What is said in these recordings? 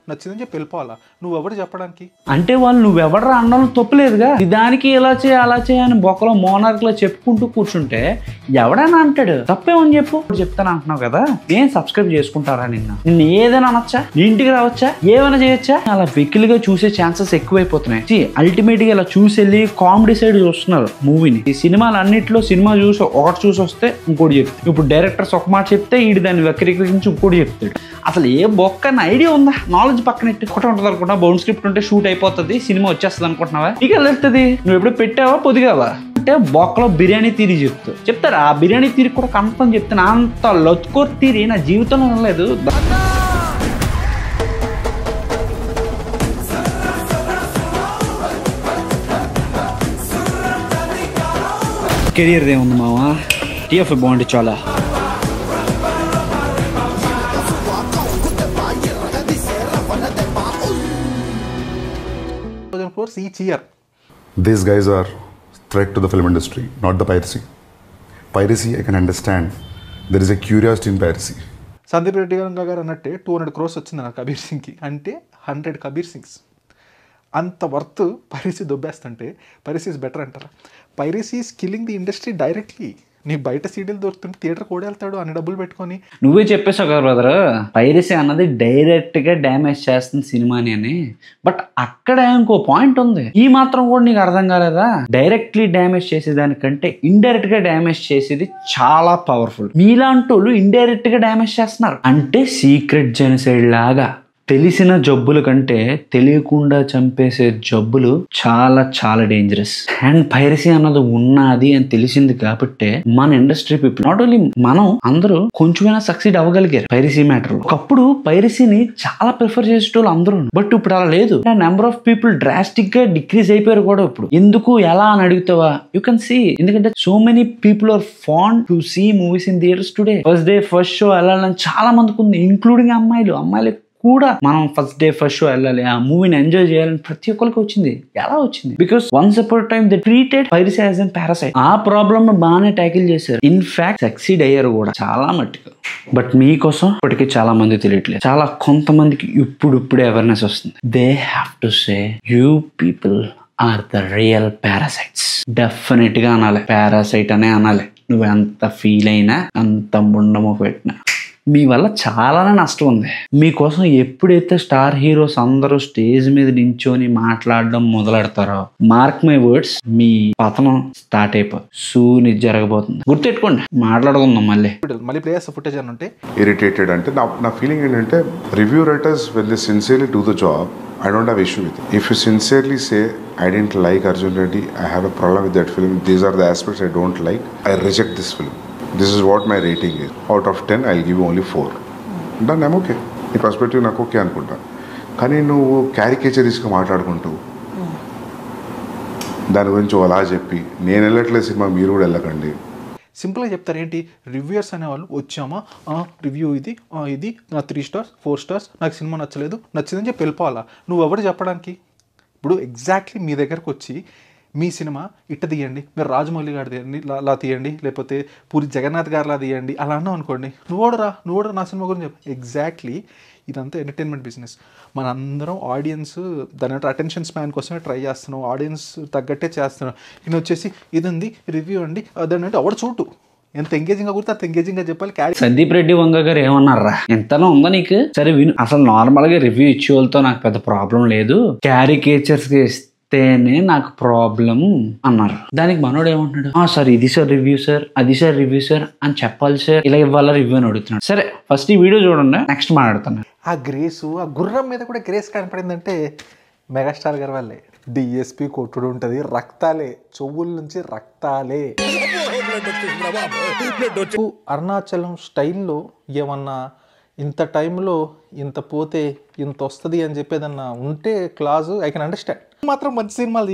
నచ్చిందని చెప్పి వెళ్ళిపోవాలా? నువ్వెవరు చెప్పడానికి? అంటే వాళ్ళు నువ్వెవడరా అనడం తప్పులేదుగా. దానికి ఇలా చేయి అలా చేయి అని బొక్కలో మోనార్క్లో చెప్పుకుంటూ కూర్చుంటే ఎవడైనా అంటాడు. తప్పేమని చెప్పు. చెప్తాను అంటున్నావు కదా, ఏం సబ్స్క్రైబ్ చేసుకుంటారా నిన్ను ఏదైనా అనొచ్చా? నీ ఇంటికి రావచ్చా? ఏమైనా చేయొచ్చా? అలా వెకిలిగా చూసే ఛాన్సెస్ ఎక్కువైపోతున్నాయి. అల్టిమేట్ గా ఇలా చూసి వెళ్ళి కామెడీ సైడ్ చూస్తున్నారు మూవీని. ఈ సినిమాలు అన్నింటిలో సినిమా చూసి ఒకటి చూసి వస్తే ఇంకోటి చెప్తాడు. ఇప్పుడు డైరెక్టర్స్ ఒక మాట చెప్తే ఈడు దాన్ని వక్రీకరించి ఇంకోటి చెప్తాడు. అసలు ఏ బొక్కన్న ఐడియా ఉందా? నాలెడ్జ్ పక్కన ఒకటి ఉంటుంది అనుకుంటా. బౌండ్ స్క్రిప్ట్ ఉంటే షూట్ అయిపోతుంది, సినిమా వచ్చేస్తుంది అనుకుంటున్నావా? ఇక వెళ్తుంది. నువ్వు ఎప్పుడు పెట్టావా పొదిగావా అంటే బొక్కలో బిర్యానీ తీరి చెప్తారా? ఆ బిర్యానీ తీరి కూడా కన్ఫర్మ్ చెప్తాను. అంత లొత్కోర్ తీరి నా జీవితంలో ఉండలేదు. కెరియర్ ఏముంది మావా, టీఎఫ్ బాగుంది చాలా. each year. These guys are threat to the film industry, not the piracy. Piracy I can understand. There is a curiosity in piracy. Sandeep Reddy గారు అన్నట్టే 200 crores వచ్చింది నాకు కబీర్ సింగ్కి. అంటే 100 కబీర్ సింగ్స్ అంత వర్త్ పైరసీ దొబ్బేస్తుంటే పైరసీ ఇస్ బెటర్ అంటారా? Piracy is killing the industry directly. నీ బయట సీడీలు దొరుకుతుంటే థియేటర్ కూడా వెళ్తాడు అన్ని డబ్బులు పెట్టుకొని. నువ్వే చెప్పేసావు కదా బ్రదర్, పైరసీ అన్నది డైరెక్ట్గా డ్యామేజ్ చేస్తుంది సినిమాని అని. బట్ అక్కడ ఇంకో పాయింట్ ఉంది. ఈ మాత్రం కూడా నీకు అర్థం కాలేదా? డైరెక్ట్లీ డ్యామేజ్ చేసేదానికంటే ఇండైరెక్ట్ గా డ్యామేజ్ చేసేది చాలా పవర్ఫుల్. మీలాంటి వాళ్ళు ఇండైరెక్ట్ గా డ్యామేజ్ చేస్తున్నారు. అంటే సీక్రెట్ జెనోసైడ్ లాగా తెలిసిన జబ్బుల కంటే తెలియకుండా చంపేసే జబ్బులు చాలా చాలా డేంజరస్. అండ్ పైరసీ అన్నది ఉన్నది అని తెలిసింది కాబట్టి మన ఇండస్ట్రీ పీపుల్, నాట్ ఓన్లీ మనం, అందరూ కొంచెమైనా సక్సీడ్ అవ్వగలిగారు పైరసీ మ్యాటర్. ఒకప్పుడు పైరసీని చాలా ప్రిఫర్ చేసేటోళ్ళు అందరూ, బట్ ఇప్పుడు అలా లేదు. నెంబర్ ఆఫ్ పీపుల్ డ్రాస్టిక్ గా డిక్రీజ్ అయిపోయారు కూడా ఇప్పుడు. ఎందుకు ఎలా అని అడుగుతావా? యూ కెన్ సీ, ఎందుకంటే so many people are fond to see movies in theatres today. First day first show వెళ్ళాలని చాలా మందికి ఉంది, ఇంక్లూడింగ్ అమ్మాయిలు కూడా. మనం ఫస్ట్ డే ఫస్ట్ షో వెళ్ళాలి, ఆ మూవీని ఎంజాయ్ చేయాలని ప్రతి ఒక్కరికి వచ్చింది. ఎలా వచ్చింది? Because once upon time they treated piracy as N parasite. ఆ ప్రాబ్లమ్ బాగానే ట్యాకిల్ చేశారు. ఇన్ఫాక్ట్ సక్సీడ్ అయ్యారు కూడా చాలా మట్టుకు. బట్ మీకోసం ఇప్పటికీ చాలా మంది తెలియట్లేదు. చాలా కొంతమందికి ఇప్పుడే అవేర్నెస్ వస్తుంది. They have to say you people are the real parasites. Definite గా అనాలి, పారాసైట్ అనే అనాలి. నువ్వు ఎంత ఫీల్ అయినా, అంత ముండము పెట్టినా, మీ వల్ల చాలానే నష్టం ఉంది. మీకోసం ఎప్పుడైతే స్టార్ హీరోస్ అందరూ స్టేజ్ మీద నించొని మాట్లాడడం మొదలెడతారో, మార్క్ మై వర్డ్స్, మీ పతనం స్టార్ట్ అయిపోతుంది. సూని జరగబోతుంది. గుర్తెట్టుకోండి, మాట్లాడుకుందాం మళ్ళీ ప్లేయర్స్ ఫుటేజ్ అని ఉంటే. ఇరిటేటెడ్ అంటే నా ఫీలింగ్ ఏంటంటే, review writers when they sincerely do the job, I don't have issue with it. If you sincerely say, I didn't like Arjun Reddy, I have a problem with that film, these are the aspects I don't like, I reject this film. This is what my rating is. Out of 10, I'll give you only 4. Then I'm okay. ఈ perspective నాకు okay అనుకుంటా. కానీ నువ్వు క్యారికేచరిస్గా మాట్లాడుకుంటూ దాని గురించి అలా చెప్పి, నేను వెళ్ళట్లేదు సినిమా, మీరు కూడా వెళ్ళకండి. సింపుల్గా చెప్తారు ఏంటి, రివ్యూయర్స్ అనేవాళ్ళు వచ్చామా, రివ్యూ ఇది నా 3 stars 4 stars, నాకు సినిమా నచ్చిందని చెప్పి వెళ్ళిపోవాలా? నువ్వెవరు చెప్పడానికి? ఇప్పుడు ఎగ్జాక్ట్లీ మీ దగ్గరకు వచ్చి మీ సినిమా ఇట్ట తీయండి, మీరు రాజమౌళి గారు తీయండి లా తీయండి, లేకపోతే పూరి జగన్నాథ్ గారిలా తీయండి అలా అన్నావు అనుకోండి, నువ్వు నా సినిమా గురించి చెప్పు. ఎగ్జాక్ట్లీ ఇదంతా ఎంటర్టైన్మెంట్ బిజినెస్. మనందరం ఆడియన్స్ దాని అటెన్షన్ స్పాన్ కోసమే ట్రై చేస్తున్నాం, ఆడియన్స్ తగ్గట్టే చేస్తున్నాం. ఈయన వచ్చేసి ఇది ఉంది రివ్యూ అండి అదంటే ఎవడు చూడు, ఎంత ఎంగేజింగ్ గా కుడితే అంత ఎంగేజింగ్ గా చెప్పాలి. సందీప్ రెడ్డి వంగ గారు ఏమన్నారా, ఎంతనో ఉందా నీకు? సరే విను, అసలు నార్మల్ గా రివ్యూ ఇచ్చే వాళ్ళతో నాకు పెద్ద ప్రాబ్లం లేదు, క్యారికేచర్స్ ఇస్తేనే నాకు ప్రాబ్లం అన్నారు. దానికి మనోడు ఏమంటున్నాడు, సార్ ఇది సార్ రివ్యూ సార్, అది సార్ రివ్యూ సార్ అని చెప్పాలి సార్, ఇలా ఇవ్వాలా రివ్యూ అని అడుగుతున్నాడు. సరే ఫస్ట్ ఈ వీడియో చూడండి, నెక్స్ట్ మాట్లాడుతున్నాను. ఆ గ్రేసు, ఆ గుర్రం మీద కూడా గ్రేస్ కనపడిందంటే మెగాస్టార్ గారి వాళ్ళే. డిఎస్పి కొట్టుడు ఉంటుంది, రక్తాలే, చెవుల నుంచి రక్తాలే. అరుణాచలం స్టైల్లో ఏమన్నా ఇంత టైంలో ఇంత పోతే ఇంత వస్తుంది అని చెప్పేదన్నా ఉంటే క్లాసు ఐ కెన్ అండర్స్టాండ్. మాత్రం మంచి సినిమాలు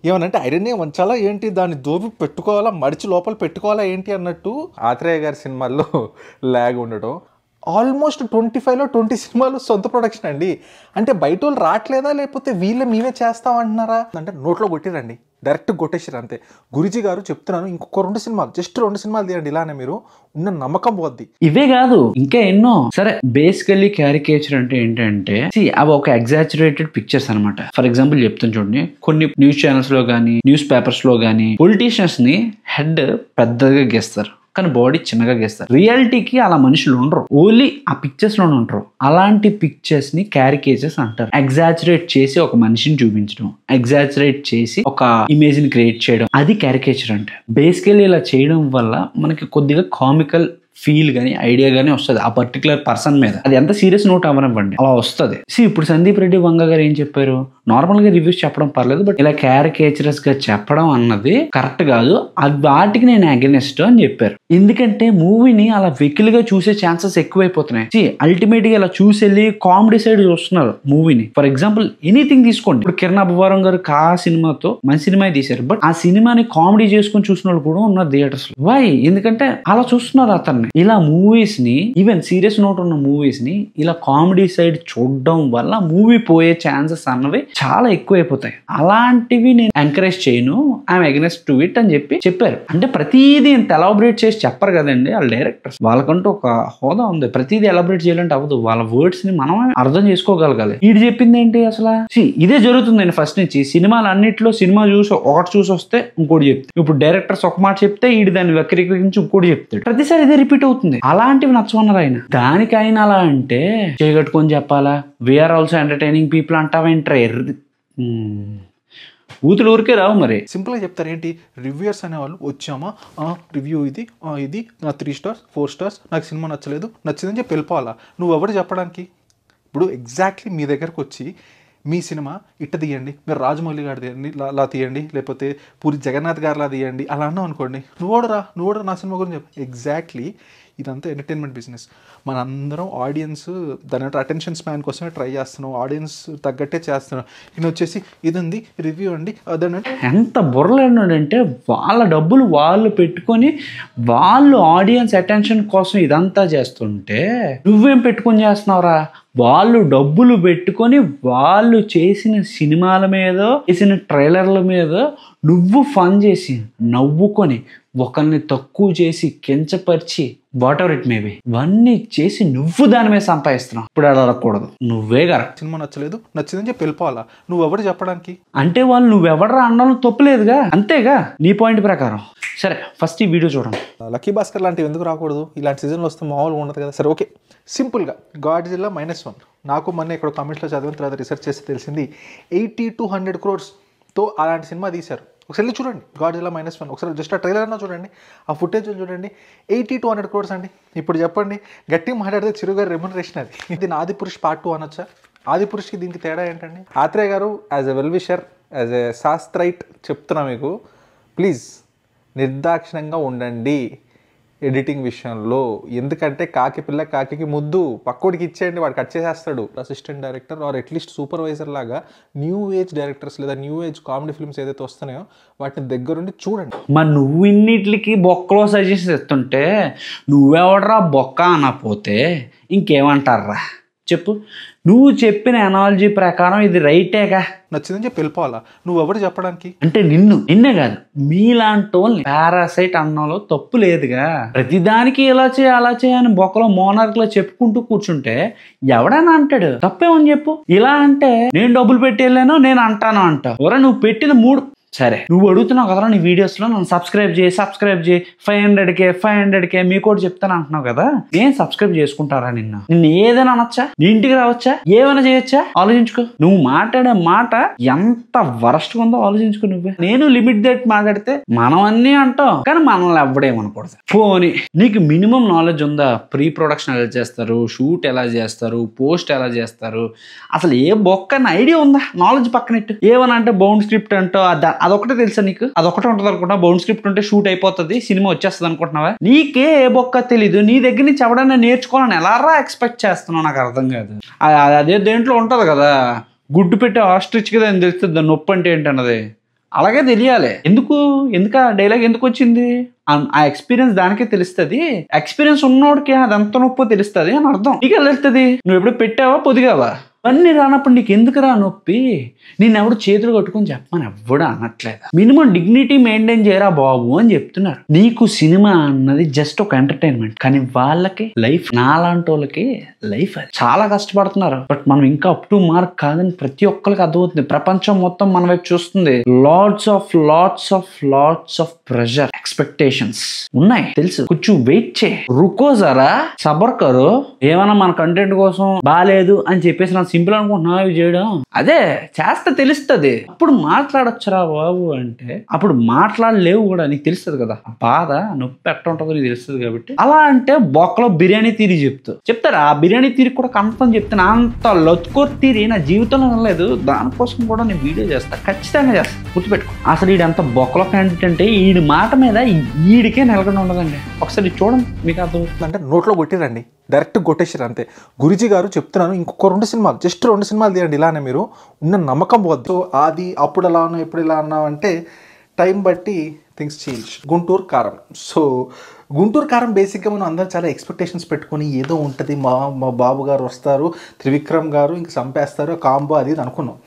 ఏమనంటే ఐరన్నే వంచాలా ఏంటి, దాన్ని దోపి పెట్టుకోవాలా, మడిచి లోపల పెట్టుకోవాలా ఏంటి అన్నట్టు ఆత్రేయ గారి సినిమాల్లో ల్యాగ్ ఉండటం. ఆల్మోస్ట్ 25లో 20 సినిమాలు సొంత ప్రొడక్షన్ అండి. అంటే బయట వాళ్ళు రావట్లేదా, లేకపోతే మేమే చేస్తామంటున్నారా అంటే నోట్లో కొట్టిరండి. డైరెక్ట్ కొట్టేసారు అంతే. గురుజీ గారు చెప్తున్నాను, ఇంకొక 2 సినిమాలు, జస్ట్ 2 సినిమాలు తీయండి, ఇలానే మీరు ఉన్న నమ్మకం పోద్ది. ఇవే కాదు ఇంకా ఎన్నో. సరే, బేసికల్లీ క్యారికేచర్ అంటే ఏంటంటే అవి ఒక ఎగ్జాజరేటెడ్ పిక్చర్స్ అనమాట. ఫర్ ఎగ్జాంపుల్ చెప్తాను చూడండి, కొన్ని న్యూస్ ఛానల్స్ లో కానీ న్యూస్ పేపర్స్ లో కానీ పొలిటీషియన్స్ ని హెడ్ పెద్దగా గీస్తారు కానీ బాడీ చిన్నగా గీస్తారు. రియాలిటీకి అలా మనుషులు ఉండరు, ఓన్లీ ఆ పిక్చర్స్ లోనే ఉంటారు. అలాంటి పిక్చర్స్ ని క్యారికేచర్స్ అంటారు. ఎగ్జాజరేట్ చేసి ఒక మనిషిని చూపించడం, ఎగ్జాజరేట్ చేసి ఒక ఇమేజ్ ని క్రియేట్ చేయడం, అది క్యారికేచర్ అంటే. బేసికల్లీ ఇలా చేయడం వల్ల మనకి కొద్దిగా కామికల్ ఫీల్ గానీ ఐడియా గానీ వస్తుంది ఆ పర్టికులర్ పర్సన్ మీద. అది ఎంత సీరియస్ నోట్ అవ్వనివ్వండి, అలా వస్తుంది. ఇప్పుడు సందీప్ రెడ్డి వంగ గారు ఏం చెప్పారు, నార్మల్ గా రివ్యూస్ చెప్పడం పర్లేదు, బట్ ఇలా క్యారికేచరస్ గా చెప్పడం అన్నది కరెక్ట్ కాదు, అది వాటికి నేను అగెనిస్ట్ అని చెప్పారు. ఎందుకంటే మూవీని అలా వెకిల్ గా చూసే ఛాన్సెస్ ఎక్కువైపోతున్నాయి. అల్టిమేట్ గా ఇలా చూసెళ్ళి కామెడీ సైడ్ చూస్తున్నారు మూవీని. ఫర్ ఎగ్జాంపుల్ ఎనీథింగ్ తీసుకోండి, ఇప్పుడు కిరణ్ అబ్బవరం గారు కా సినిమాతో మంచి సినిమా తీశారు, బట్ ఆ సినిమాని కామెడీ చేసుకుని చూసిన వాళ్ళు కూడా ఉన్నారు థియేటర్స్ లో. వై? ఎందుకంటే అలా చూస్తున్నారు అతన్ని. ఇలా మూవీస్ ని, ఈవెన్ సీరియస్ నోట్ ఉన్న మూవీస్ ని ఇలా కామెడీ సైడ్ చూడడం వల్ల మూవీ పోయే ఛాన్సెస్ అన్నవి చాలా ఎక్కువైపోతాయి. అలాంటివి నేను ఎంకరేజ్ చేయను, ఐఎమ్ అగెనిస్ట్ టు ఇట్ అని చెప్పారు. అంటే ప్రతిదీ ఇంత ఎలాబరేట్ చేసి చెప్పరు కదండి వాళ్ళ డైరెక్టర్స్, వాళ్ళకంటూ ఒక హోదా ఉంది. ప్రతిదీ ఎలాబరేట్ చేయాలంటే అవ్వదు, వాళ్ళ వర్డ్స్ ని మనం అర్థం చేసుకోగలగాలి. వీడు చెప్పింది ఏంటి అసలు? ఇదే జరుగుతుంది ఫస్ట్ నుంచి సినిమాలు అన్నిట్లో. సినిమా ఒకటి చూసి వస్తే ఇంకోటి చెప్తాడు. ఇప్పుడు డైరెక్టర్స్ ఒక మాట చెప్తే వీడు దాన్ని వక్రీకరించి ఇంకోటి చెప్తాడు. ప్రతిసారి ఇదే రిపీట్ అవుతుంది. అలాంటివి నచ్చమన్నారు ఆయన. దానికైనా అలా అంటే చేయగట్టుకొని చెప్పాలా, వీఆర్ ఆల్సో ఎంటర్టైనింగ్ పీపుల్ అంటావేంట్రా? ఊతులు ఊరికే రావు. మరి సింపుల్ గా చెప్తారు ఏంటి, రివ్యూయర్స్ అనేవాళ్ళు వచ్చామా, రివ్యూ ఇది నా 3 స్టార్స్ 4 స్టార్స్, నాకు సినిమా నచ్చిందని చెప్పి వెళ్ళిపోవాలా. నువ్వు ఎవరు చెప్పడానికి? ఇప్పుడు ఎగ్జాక్ట్లీ మీ దగ్గరకు వచ్చి మీ సినిమా ఇట్ట తీయండి, మీరు రాజమౌళి గారు తీయండి లా తీయండి, లేకపోతే పూరి జగన్నాథ్ గారిలా తీయండి అలా అన్నావు అనుకోండి, నువ్వు నా సినిమా గురించి చెప్పు. ఎగ్జాక్ట్లీ ఇదంతా ఎంటర్టైన్మెంట్ బిజినెస్. మనందరం ఆడియన్స్ దాని అటెన్షన్ స్పాన్ కోసమే ట్రై చేస్తున్నాం, ఆడియన్స్ తగ్గట్టే చేస్తున్నాం. ఈయన వచ్చేసి ఇది ఉంది రివ్యూ అండి అదేనంటే. ఎంత బుర్రలేనంటే వాళ్ళ డబ్బులు వాళ్ళు పెట్టుకొని వాళ్ళు ఆడియన్స్ అటెన్షన్ కోసం ఇదంతా చేస్తుంటే నువ్వేం పెట్టుకొని చేస్తున్నావురా? వాళ్ళు డబ్బులు పెట్టుకొని వాళ్ళు చేసిన సినిమాల మీద, చేసిన ట్రైలర్ల మీద నువ్వు ఫన్ చేసి నవ్వుకొని ఒకరిని తక్కువ చేసి కించపరిచి వాట్ ఎవర్ ఇట్ మేబీ ఇవన్నీ చేసి నువ్వు దాని మీద సంపాదిస్తున్నావు. ఇప్పుడు అడగకూడదు, నువ్వే కరెక్ట్. సినిమా నచ్చిందని చెప్పి వెళ్ళిపోవాలా. నువ్వెవరు చెప్పడానికి? అంటే వాళ్ళు నువ్వెవడరా అనడం తప్పులేదుగా, అంతేగా నీ పాయింట్ ప్రకారం. సరే, ఫస్ట్ ఈ వీడియో చూడండి. లక్కీ భాస్కర్ లాంటివి ఎందుకు రాకూడదు? ఇలాంటి సీజన్లో వస్తే మామూలుగా ఉండదు కదా. సరే ఓకే, సింపుల్గా గాడ్జిల్లా -1 నాకు మొన్న ఇక్కడ కామెంట్స్లో చదివిన తర్వాత రీసెర్చ్ చేసి తెలిసింది 80 to 100 crores అలాంటి సినిమా తీశారు. ఒకసారి చూడండి గాడ్జిల్లా -1, ఒకసారి జస్ట్ ఆ ట్రైలర్ అన్నా చూడండి, ఆ ఫుటేజ్ చూడండి. 80 to 100 crores అండి. ఇప్పుడు చెప్పండి, గట్టి మాట్లాడితే చిరు గారి రెమ్యునరేషన్ అది. ఇది ఆదిపురుష్ పార్ట్ 2 అనొచ్చా? ఆదిపురుష్కి దీనికి తేడా ఏంటండి? Atreya garu as a well wisher, as a శాస్త్రైట్ చెప్తున్నా మీకు, ప్లీజ్ నిర్దాక్షిణంగా ఉండండి ఎడిటింగ్ విషయంలో. ఎందుకంటే కాకి పిల్ల కాకి ముద్దు, పక్కోడికి ఇచ్చేయండి, వాడు కట్ చేసేస్తాడు. Assistant director or at least supervisor లాగా న్యూ ఏజ్ డైరెక్టర్స్ లేదా న్యూ ఏజ్ కామెడీ ఫిల్మ్స్ ఏదైతే వస్తున్నాయో వాటిని దగ్గరుండి చూడండి. మరి నువ్వు ఇన్నిటికి బొక్కలో సజెషన్ ఇస్తుంటే నువ్వెవడరా బొక్క అనకపోతే ఇంకేమంటారా చెప్పు? నువ్వు చెప్పిన అనాలజీ ప్రకారం ఇది రైటేగా. నచ్చిందని చెప్పి వెళ్ళిపోవాలా. నువ్వెవరు చెప్పడానికి? అంటే నిన్నే కాదు, మీలాంటి వాళ్ళని పారాసైట్ అన్నంలో తప్పు లేదుగా. ప్రతిదానికి ఇలా చేయ అలా చేయని బొక్కలో మోనార్క్ లో చెప్పుకుంటూ కూర్చుంటే ఎవడైనా అంటాడు, తప్పేమని చెప్పు. ఇలా అంటే నేను డబ్బులు పెట్టి వెళ్ళాను నేను అంటాను అంటావు. ఎవరా నువ్వు పెట్టిన 3 సరే నువ్వు అడుగుతున్నావు కదరా నీ వీడియోస్లో నన్ను సబ్స్క్రైబ్ చేయి 500K మీకు కూడా చెప్తాను అంటున్నావు కదా, నేను సబ్స్క్రైబ్ చేసుకుంటారా? నిన్ను ఏదైనా అనొచ్చా? నీ ఇంటికి రావచ్చా? ఏమైనా చేయొచ్చా? ఆలోచించుకో. నువ్వు మాట్లాడే మాట ఎంత వరస్ట్గా ఉందో ఆలోచించుకో నువ్వే. నేను లిమిట్ దట్ మాట్లాడితే మనం అన్నీ అంటాం కానీ మనల్ని ఎవ్వడేమనకూడదు. పోనీ నీకు మినిమం నాలెడ్జ్ ఉందా? ప్రీ ప్రొడక్షన్ ఎలా చేస్తారు, షూట్ ఎలా చేస్తారు, పోస్ట్ ఎలా చేస్తారు, అసలు ఏ బొక్క ఐడియా ఉందా? నాలెడ్జ్ పక్కనెట్టు. ఏమని అంటే బౌండ్ స్క్రిప్ట్ అంటో అదొకటే తెలుసా నీకు? అదొకటే ఉంటుంది అనుకుంటా. బౌండ్ స్క్రిప్ట్ ఉంటే షూట్ అయిపోతుంది, సినిమా వచ్చేస్తుంది అనుకుంటున్నావా? నీకే ఏ బొక్క తెలీదు. నీ దగ్గర నుంచి ఎవడన్నా నేర్చుకోవాలని ఎలా ఎక్స్పెక్ట్ చేస్తున్నావు? నాకు అర్థం కాదు. అదే దేంట్లో ఉంటుంది కదా, గుడ్డు పెట్టి ఆస్ట్రిచ్ కదా అని తెలుస్తుంది దాని నొప్పి అంటే ఏంటన్నది. అలాగే తెలియాలి. ఎందుకు డైలాగ్ ఎందుకు వచ్చింది? ఆ ఎక్స్పీరియన్స్ దానికే తెలుస్తుంది. ఎక్స్పీరియన్స్ ఉన్నోడికి అది ఎంత నొప్పో తెలుస్తుంది అని అర్థం. నీకు ఎలా తెలుస్తుంది? నువ్వు ఎప్పుడు పెట్టావా పొదిగావా? అన్ని రానప్పుడు నీకు ఎందుకు రా నొప్పి? నిన్నెవడు చేతులు కట్టుకొని చెప్పమని ఎవ్వడు అనట్లేదు. మినిమం డిగ్నిటీ మెయింటైన్ చేయరా బాబు అని చెప్తున్నారు. నీకు సినిమా అన్నది జస్ట్ ఒక ఎంటర్టైన్మెంట్, కానీ వాళ్ళకి లైఫ్, నాలాంటి వాళ్ళకి లైఫ్. అది చాలా కష్టపడుతున్నారు, బట్ మనం ఇంకా అప్ టు మార్క్ కాదని ప్రతి ఒక్కరికి అర్థమవుతుంది. ప్రపంచం మొత్తం మన వైపు చూస్తుంది. లాట్స్ ఆఫ్ ప్రెషర్, ఎక్స్పెక్టేషన్స్ ఉన్నాయి తెలుసు. కొంచెం వెయిట్ చే, రుకో జరా, సబర్ కరో. ఏమన్నా మన కంటెంట్ కోసం బాగాలేదు అని చెప్పేసి నాకు సింపుల్ అనుకుంటున్నావు ఇవి చేయడం, అదే చేస్తే తెలుస్తుంది. అప్పుడు మాట్లాడొచ్చురా బాబు అంటే అప్పుడు మాట్లాడలేవు కూడా, నీకు తెలుస్తుంది కదా ఆ బాధ, నొప్పి ఎట్ట ఉంటుందో నీకు తెలుస్తుంది. కాబట్టి అలా అంటే బొక్కలో బిర్యానీ తీరి చెప్తారా? ఆ బిర్యానీ తీరి కూడా కన్ఫర్మ్ చెప్తాను. అంత లొత్కోర్ తీరి నా జీవితంలో అనలేదు. దానికోసం కూడా నేను వీడియో చేస్తా, ఖచ్చితంగా చేస్తా, గుర్తుపెట్టుకో. అసలు ఈడంత బొక్కలో క్యాండిడేట్ అంటే ఈడి మాట మీద ఈడికే నెలకొని ఉండదండి. ఒకసారి చూడండి మీకు అర్థమవుతుంది. అంటే నోట్లో కొట్టిరండి, డైరెక్ట్ కొట్టేసారు అంతే. గురుజీ గారు చెప్తున్నాను, ఇంకొక 2 సినిమాలు, జస్ట్ 2 సినిమాలు తీయండి, ఇలానే మీరు ఉన్న నమ్మకం పోద్దు. అది అప్పుడు ఎలా అన్నావు ఎప్పుడు ఎలా అన్నావు అంటే టైం బట్టి థింగ్స్ చేంజ్. గుంటూరు కారం. సో గుంటూరు కారం బేసిక్గా మనం అందరూ చాలా ఎక్స్పెక్టేషన్స్ పెట్టుకొని ఏదో ఉంటుంది, మా బాబు గారు వస్తారు, త్రివిక్రమ్ గారు ఇంక చంపేస్తారు, కాంబో అది ఇది అనుకున్నాం.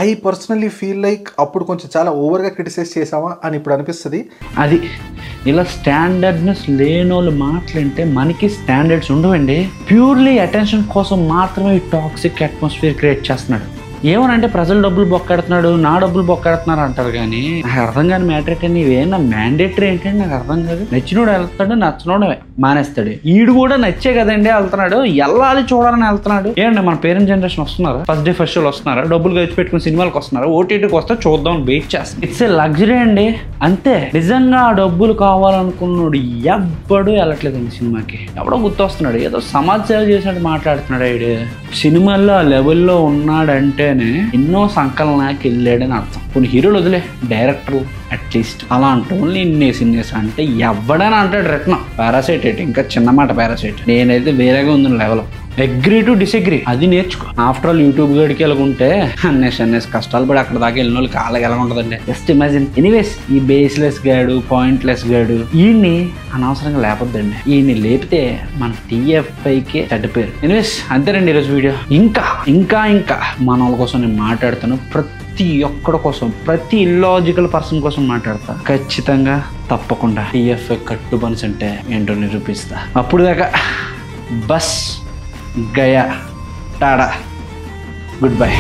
ఐ పర్సనలీ ఫీల్ లైక్ అప్పుడు కొంచెం చాలా ఓవర్గా క్రిటిసైజ్ చేసామా అని ఇప్పుడు అనిపిస్తుంది. అది ఇలా స్టాండర్డ్నెస్ లేని వాళ్ళు మాట్లాడితే మనకి స్టాండర్డ్స్ ఉండవండి. ప్యూర్లీ అటెన్షన్ కోసం మాత్రమే ఈ టాక్సిక్ అట్మాస్ఫియర్ క్రియేట్ చేస్తున్నాడు. ఏమనంటే ప్రజలు డబ్బులు బొక్కాడుతున్నాడు, నా డబ్బులు బొక్కాడుతున్నారు అంటారు. కానీ నాకు అర్థం కాని మ్యాటర్ ఏంటంటే ఇవేనా మ్యాండేటరీ ఏంటంటే నాకు అర్థం కాదు. నచ్చినోడు వెళ్తాడు, నచ్చినోడు మానేస్తాడు. ఈడు కూడా నచ్చే కదండి వెళ్తున్నాడు, వెళ్ళాలి చూడాలని వెళ్తున్నాడు. ఏంటంటే మన పేరెంట్ జనరేషన్ వస్తున్నారు, ఫస్ట్ డే ఫస్ట్ షోలు వస్తున్నారు, డబ్బులు ఖర్చు పెట్టుకుని సినిమాలకు వస్తున్నారు, ఓటీటీకి వస్తే చూద్దాం వెయిట్ చేస్తాం. ఇట్స్ ఏ లగ్జరీ అండి అంతే. నిజంగా ఆ డబ్బులు కావాలనుకున్నాడు ఎవ్వడు వెళ్ళట్లేదండి సినిమాకి. ఎవడో గుర్తొస్తున్నాడు, ఏదో సమాజ సేవ చేసినట్టు మాట్లాడుతున్నాడు. ఈడు సినిమాల్లో ఆ లెవెల్లో ఉన్నాడంటే ఎన్నో సంకలనాకి వెళ్ళాడని అర్థం. కొన్ని హీరోలు వదిలే, డైరెక్టర్లు అట్లీస్ట్ అలాంటి ఓన్లీ ఇన్నేసి అంటే ఎవడైనా అంటాడు రత్న. పారాసైట్ ఏంటి, ఇంకా చిన్న మాట పారాసైట్. నేనైతే వేరేగా ఉంది లెవెల్. అగ్రీ టు డిసగ్రీ, అది నేర్చుకో. ఆఫ్టర్ ఆల్ యూట్యూబ్ గడికి వెళ్ళకుంటే అన్నేసి కష్టాలు పడి అక్కడ దాకా వెళ్ళిన వాళ్ళు కాళ్ళకి ఎలా ఉంటుందండి. Just imagine. ఎనీవేస్, ఈ బేస్లెస్ గాడు, పాయింట్లెస్ గాడు, ఈయన్ని అనవసరంగా లేపొద్దండి. ఈయన్ని లేపితే మన TFIకే చెడ్డపేరు. ఎనీవేస్ అంతేనండి ఈరోజు వీడియో. ఇంకా మన వాళ్ళ కోసం నేను మాట్లాడుతాను. ప్రతి ఒక్కడి కోసం, ప్రతి ఇల్లాజికల్ పర్సన్ కోసం మాట్లాడతా. ఖచ్చితంగా తప్పకుండా TFI కట్టుబన్స్ అంటే ఏంటో నిరూపిస్తా. అప్పుడు దాకా bus Gaya Tada, good bye.